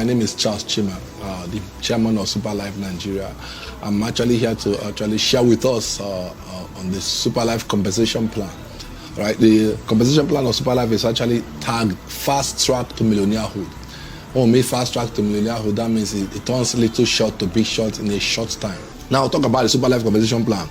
name is Charles Chima, the chairman of Super Life Nigeria. I'm actually here to actually share with us on the Super Life compensation plan. Right, the compensation plan of Super Life is actually tagged Fast Track to Millionairehood. When we fast track to millionairehood, that means it turns little short to big short in a short time. Now I'll talk about the Super Life compensation plan.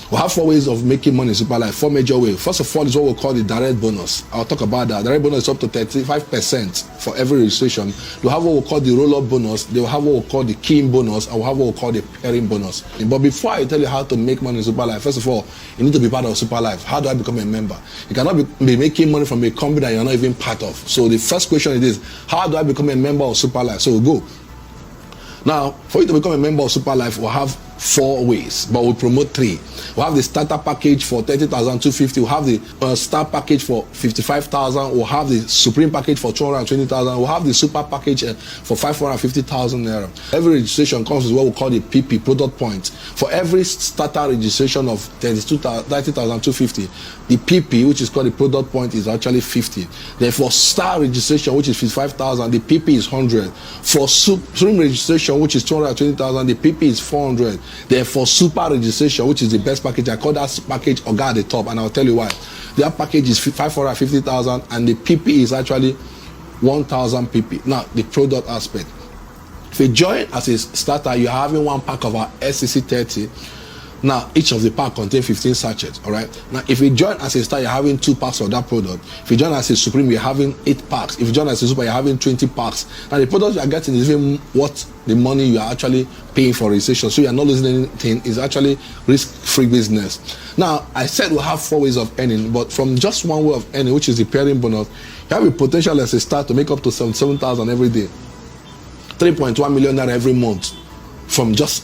We have 4 ways of making money in Super Life, 4 major ways. First of all is what we call the direct bonus. I'll talk about that. Direct bonus is up to 35% for every registration. We'll have what we call the roll-up bonus. They will have what we call the key-in bonus, and we'll have what we call the pairing bonus. But before I tell you how to make money in Super Life, first of all, you need to be part of Super Life. How do I become a member? You cannot be making money from a company that you're not even part of. So the first question is this: how do I become a member of Super Life? So we'll go. Now, for you to become a member of Super Life, we'll have 4 ways, but we promote 3. We'll have the starter package for 30,250. We'll have the star package for 55,000. We'll have the supreme package for 220,000. We'll have the super package for 550,000 naira. Every registration comes with what we call the PP, product points. For every starter registration of 30,250, the PP, which is called the product point, is actually 50. Then for star registration, which is 55,000, the PP is 100. For supreme registration, which is 220,000, the PP is 400. Then for super registration, which is the best package, I call that package Oga at the top, and I'll tell you why. Their package is 550,000, and the PP is actually 1,000 PP. Now, the product aspect. If you join as a starter, you're having 1 pack of our SCC 30. Now, each of the pack contains 15 sachets, all right? Now, if you join as a star, you're having 2 packs of that product. If you join as a supreme, you're having 8 packs. If you join as a super, you're having 20 packs. Now, the product you're getting is even what the money you are actually paying for registration. So you're not losing anything. It's actually risk-free business. Now, I said we have 4 ways of earning, but from just 1 way of earning, which is the pairing bonus, you have a potential as a star to make up to 77,000 every day. 3.1 million naira every month from just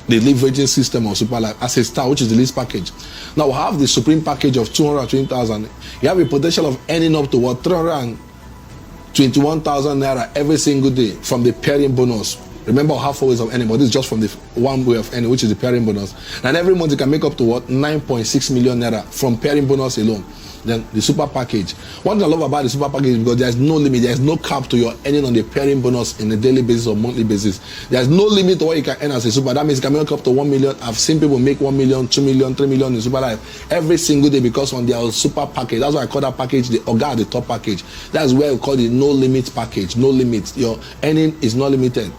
the leveraging system of Super Life as a star, which is the least package. Now we have the supreme package of 220,000. You have a potential of earning up to what, 321,000 naira every single day from the pairing bonus. Remember, we have 4 ways of earning, but this is just from the 1 way of earning, which is the pairing bonus. And every month you can make up to what, 9.6 million naira from pairing bonus alone. Then the super package. One thing I love about the super package is because there's no limit, there's no cap to your earning on the pairing bonus in a daily basis or monthly basis. There's no limit to what you can earn as a super. That means you can make up to 1 million. I've seen people make 1 million, 2 million, 3 million in Super Life every single day because on their super package. That's why I call that package the Oga at the top package. That's where we call the no limit package. No limit. Your earning is not limited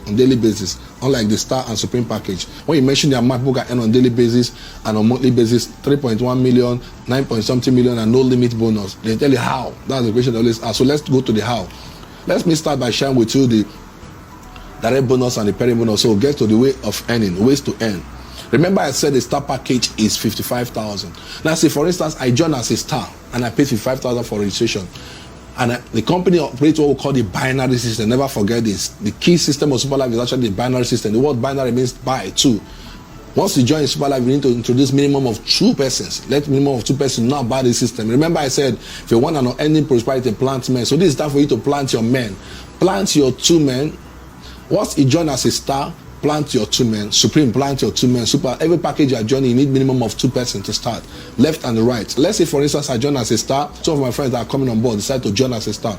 on daily basis, unlike the star and supreme package. When you mention the amount people can earn on daily basis and on monthly basis, 3.1 million, 9 point something million, and no limit bonus, they tell you how. That's the question they always ask. So let's go to the how. Let me start by sharing with you the direct bonus and the pairing bonus. So we'll get to the way of earning, ways to earn. Remember I said the star package is 55,000. Now say for instance I join as a star and I paid 55,000 for registration. And the company operates what we call the binary system. Never forget this. The key system of Super Life is actually the binary system. The word binary means by 2. Once you join Super Life, you need to introduce minimum of 2 persons. Let minimum of 2 persons know about the system. Remember I said, if you want an unending prosperity, plant men. So this is time for you to plant your men. Plant your 2 men. Once you join as a star, plant your 2 men. Supreme, plant your 2 men. Super, every package you are joining, you need minimum of 2 persons to start. Left and the right. Let's say, for instance, I join as a star. Some of my friends that are coming on board decide to join as a star.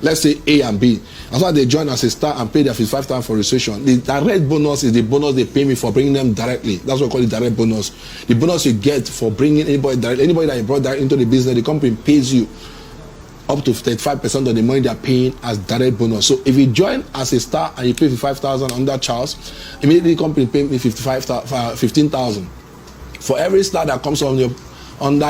Let's say A and B. As long as they join as a star and pay their 55,000 for registration, the direct bonus is the bonus they pay me for bringing them directly. That's what we call the direct bonus. The bonus you get for bringing anybody that you brought into the business, the company pays you up to 35% of the money they are paying as direct bonus. So if you join as a star and you pay 55,000 under Charles, immediately the company pay me 15,000. For every star that comes under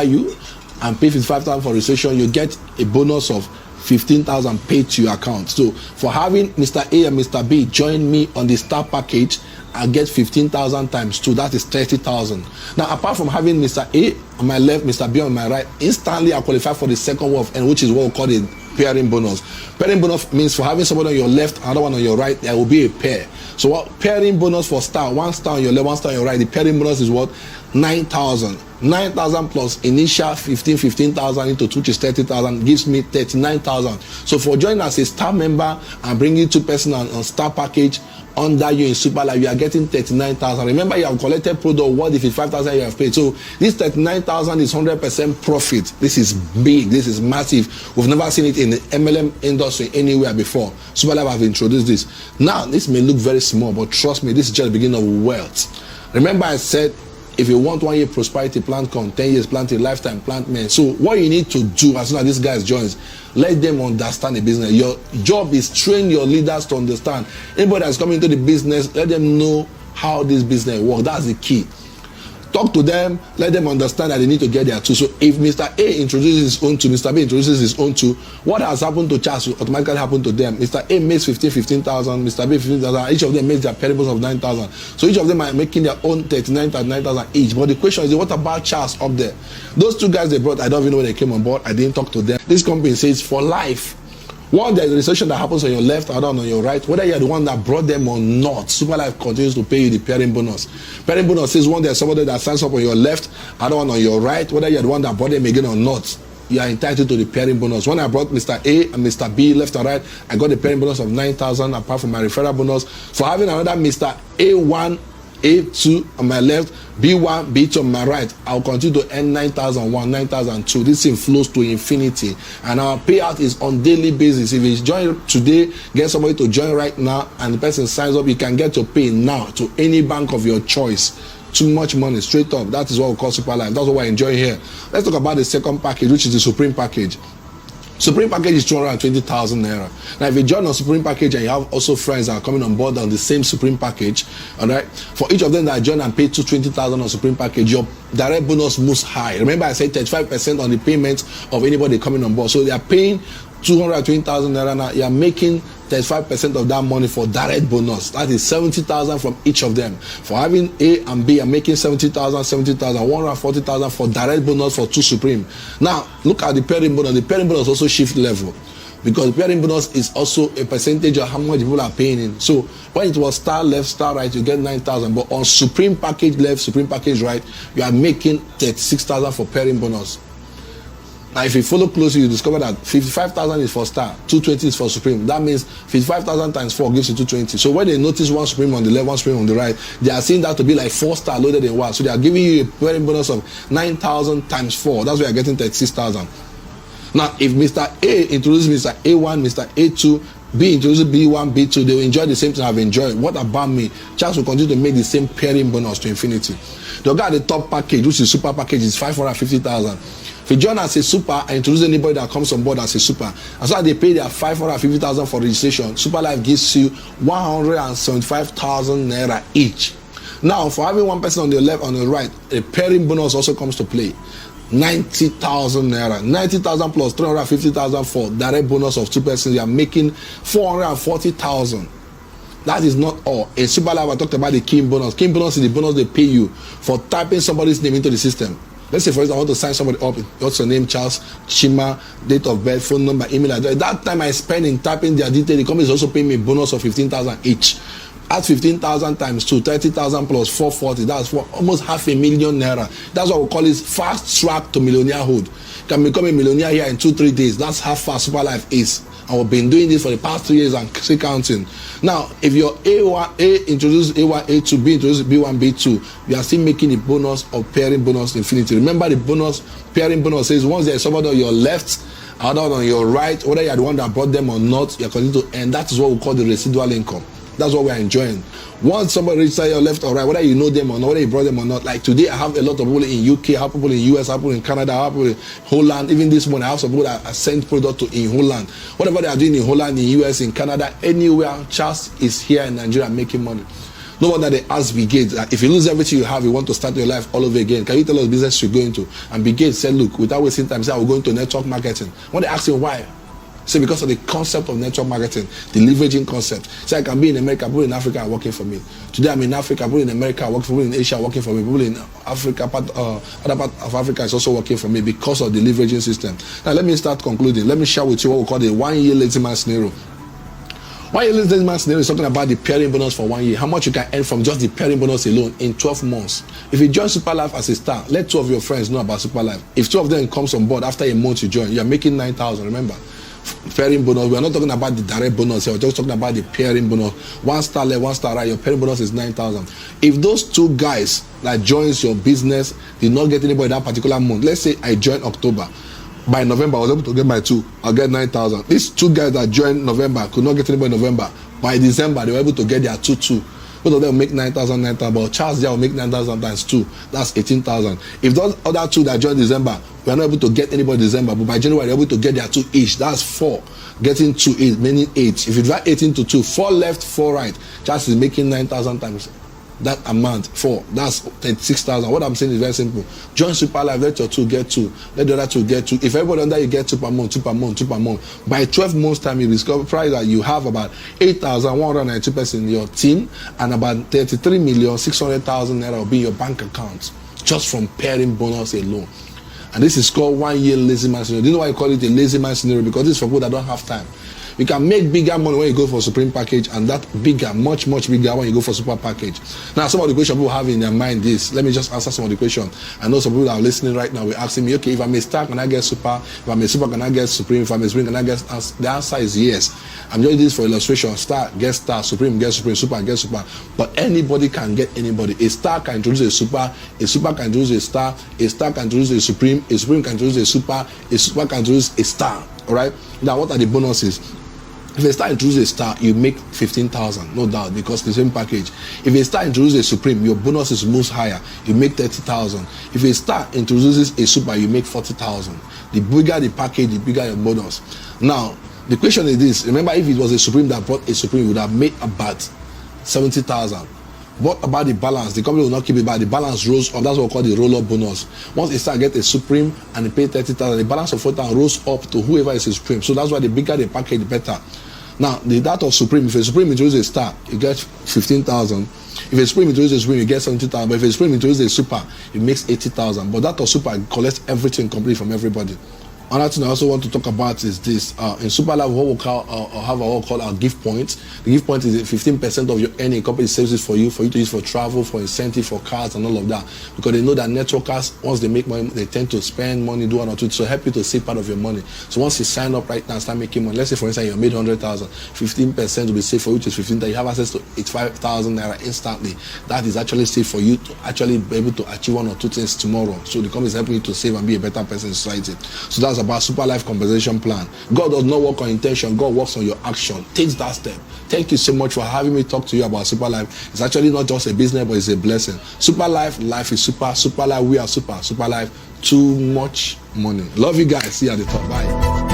you and pay 55,000 for registration, you get a bonus of 15,000 paid to your account. So for having Mr. A and Mr. B join me on the star package, I get 15,000 times 2. That is 30,000. Now, apart from having Mr. A on my left, Mr. B on my right, instantly I qualify for the second one of N, which is what we call the pairing bonus. Pairing bonus means for having someone on your left, another one on your right, there will be a pair. So what pairing bonus for star, 1 star on your left, 1 star on your right, the pairing bonus is what? 9,000. 9,000 plus initial 15,000 into 2, which is 30,000, gives me 39,000. So for joining as a star member and bringing 2 person on star package under you in Super Life, you are getting 39,000. Remember, you have collected product worth 55,000 you have paid. So this 39,000 is 100% profit. This is big. This is massive. We've never seen it in the MLM industry anywhere before. Super Life have introduced this. Now, this may look very small, but trust me, this is just the beginning of wealth. Remember, I said, if you want 1 year prosperity, plant corn, 10 years planting, lifetime plant men. So what you need to do as soon as these guys joins, let them understand the business. Your job is train your leaders to understand. Anybody that's coming into the business, let them know how this business works. That's the key. Talk to them, let them understand that they need to get their too. So if Mr. A introduces his own tool, Mr. B introduces his own tool, what has happened to Charles will automatically happen to them. Mr. A makes 15,000, Mr. B 15,000, each of them makes their parables of 9,000. So each of them are making their own 39,000 each. But the question is, what about Charles up there? Those 2 guys they brought, I don't even know when they came on board. I didn't talk to them. This company says for life. One, there's a recession that happens on your left or on your right. Whether you're the one that brought them or not, Super Life continues to pay you the pairing bonus. Pairing bonus says one, there's somebody that signs up on your left, other one on your right. Whether you're the one that brought them again or not, you are entitled to the pairing bonus. When I brought Mr. A and Mr. B left and right, I got the pairing bonus of 9,000 apart from my referral bonus. For having another Mr. A1, A2 on my left, B1, B2 on my right, I'll continue to earn 9,001, 9,002. This thing flows to infinity. And our payout is on daily basis. If you join today, get somebody to join right now, and the person signs up, you can get your pay now to any bank of your choice. Too much money, straight up. That is what we call Super Life. That's what we're enjoying here. Let's talk about the second package, which is the Supreme package. Supreme package is 220,000 naira. Now, if you join on Supreme package and you have also friends that are coming on board on the same Supreme package, all right, for each of them that join and pay 220,000 on Supreme package, your direct bonus moves high. Remember, I said 35% on the payment of anybody coming on board. So they are paying 220,000 naira now. You are making 35% of that money for direct bonus. That is 70,000 from each of them. For having A and B, I'm making 70,000, 140,000 for direct bonus for 2 Supreme. Now, look at the pairing bonus. The pairing bonus also shift level, because the pairing bonus is also a percentage of how much people are paying in. So when it was star left, star right, you get 9,000. But on Supreme package left, Supreme package right, you are making 36,000 for pairing bonus. Now, if you follow closely, you discover that 55,000 is for star, 220 is for Supreme. That means 55,000 times 4 gives you 220. So when they notice 1 Supreme on the left, 1 Supreme on the right, they are seeing that to be like 4 star loaded in 1. So they are giving you a pairing bonus of 9,000 times 4. That's why you're getting 36,000. Now, if Mr. A introduces Mr. A1, Mr. A2, B introduces B1, B2, they will enjoy the same thing I've enjoyed. What about me? Charles will continue to make the same pairing bonus to infinity. The guy at the top package, which is Super package, is 550,000. If you join as a Super and introduce anybody that comes on board as a Super, as long as they pay their 550,000 for registration, Super Life gives you 175,000 naira each. Now, for having 1 person on the left, on the right, a pairing bonus also comes to play. 90,000 naira. 90,000 plus 350,000 for direct bonus of 2 persons. You are making 440,000. That is not all. In Super Life, I talked about the King bonus. King bonus is the bonus they pay you for typing somebody's name into the system. Let's say, for instance, I want to sign somebody up. What's your name? Charles Chima, date of birth, phone number, email address. That time I spend in typing their details, the company is also paying me a bonus of 15,000 each. At 15,000 times 2, 30,000 plus 440. That's for almost 500,000 naira. That's what we call it fast track to millionairehood. You can become a millionaire here in 2-3 days. That's how fast Super Life is. And we've been doing this for the past 2 years and still counting. Now, if your A introduces A1, A2, B introduces B1, B2, you are still making a bonus of pairing bonus infinity. Remember, the bonus, pairing bonus says once there's somebody on your left, another on your right, whether you're the one that brought them or not, you're continuing to earn. That is what we call the residual income. That's what we're enjoying. Once somebody reaches your left or right, whether you know them or not, whether you brought them or not, like today I have a lot of people in UK, I have people in US, I have people in Canada, I have people in Holland. Even this morning I have some people that I send product to in Holland. Whatever they are doing in Holland, in US, in Canada, anywhere, Charles is here in Nigeria making money. No wonder they ask Bill Gates, if you lose everything you have, you want to start your life all over again, can you tell us business you're going to? And Bill Gates said, look, without wasting time, he said, I will go into network marketing. When they ask him why, so because of the concept of network marketing, the leveraging concept. So I can be in America, people in Africa are working for me. Today I'm in Africa, people in America are working for me, in Asia are working for me, people in Africa, other part of Africa is also working for me because of the leveraging system. Now let me start concluding. Let me share with you what we call the 1 year lazy man scenario. 1 year lazy man scenario is talking about the pairing bonus for 1 year. How much you can earn from just the pairing bonus alone in 12 months. If you join Super Life as a star, let 2 of your friends know about Super Life. If 2 of them comes on board after a month you join, you are making 9,000. Remember, pairing bonus. We are not talking about the direct bonus here. We're just talking about the pairing bonus. 1 star left, 1 star right. Your pairing bonus is 9,000. If those 2 guys that joins your business did not get anybody that particular month, let's say I joined October. By November, I was able to get my 2. I'll get 9,000. These 2 guys that joined November could not get anybody in November. By December, they were able to get their 2. Both of them will make 9,000. But Charles there will make 9,000 times 2. That's 18,000. If those other 2 that joined December, we are not able to get anybody in December, but by January, they're able to get their 2 each. That's 4. Getting 2 is meaning 8. If you divide 18 to 2, 4 left, 4 right, Charles is making 9,000 times that amount. 4. That's 36,000. What I'm saying is very simple. Join Super Life, let your 2 get 2. Let the other 2 get 2. If everybody under you get 2 per month, 2 per month, 2 per month, by 12 months time, you discover that you have about 8,192 persons in your team and about 33,600,000 naira will be in your bank account just from pairing bonus alone. And this is called 1 year lazy man scenario. Do you know why I call it a lazy man scenario? Because this is for people that don't have time. You can make bigger money when you go for Supreme package, and that bigger, much bigger when you go for Super package. Now, some of the questions people have in their mind is, let me just answer some of the questions. I know some people that are listening right now, we're asking me, okay, if I'm a star, can I get Super? If I'm a Super, can I get Supreme? If I'm a Supreme, can I get? The answer is yes. I'm doing this for illustration. Star, get Star. Supreme, get Supreme. Super, get Super. But anybody can get anybody. A star can introduce a Super can introduce a Star can introduce a Supreme can introduce a Super can introduce a Star. All right? Now, what are the bonuses? If a star introduces a star, you make 15,000, no doubt, because the same package. If a star introduces a Supreme, your bonus is most higher. You make 30,000. If a star introduces a Super, you make 40,000. The bigger the package, the bigger your bonus. Now, the question is this. Remember, if it was a Supreme that brought a Supreme, it would have made about 70,000. What about the balance? The company will not keep it back. The balance rolls up. That's what we call the roll-up bonus. Once a star gets a Supreme and they pay 30,000, the balance of 40,000 rolls up to whoever is a Supreme. So that's why the bigger the package, the better. Now, that of Supreme, if a Supreme introduces a star, you get 15,000. If a Supreme introduces a Supreme, you get 70,000. But if a Supreme introduces a Super, it makes 80,000. But that of Super collects everything complete from everybody. Another thing I also want to talk about is this. In Super Life, what we call, have what we call our gift points. The gift point is 15% of your earning. Company saves it for you to use for travel, for incentive, for cars, and all of that. Because they know that networkers, once they make money, they tend to spend money, do one or two. So help you to save part of your money. So once you sign up right now and start making money, let's say for instance you made 100,000, 15% will be saved for you, which is 15,000. You have access to 85,000 naira instantly. That is actually saved for you to actually be able to achieve one or two things tomorrow. So the company is helping you to save and be a better person in society. So that's about Super Life compensation plan. God does not work on intention. God works on your action. Take that step. Thank you so much for having me talk to you about Super Life. It's actually not just a business, but it's a blessing. Super Life, life is super. Super Life, we are super. Super Life, too much money. Love you guys. See you at the top. Bye.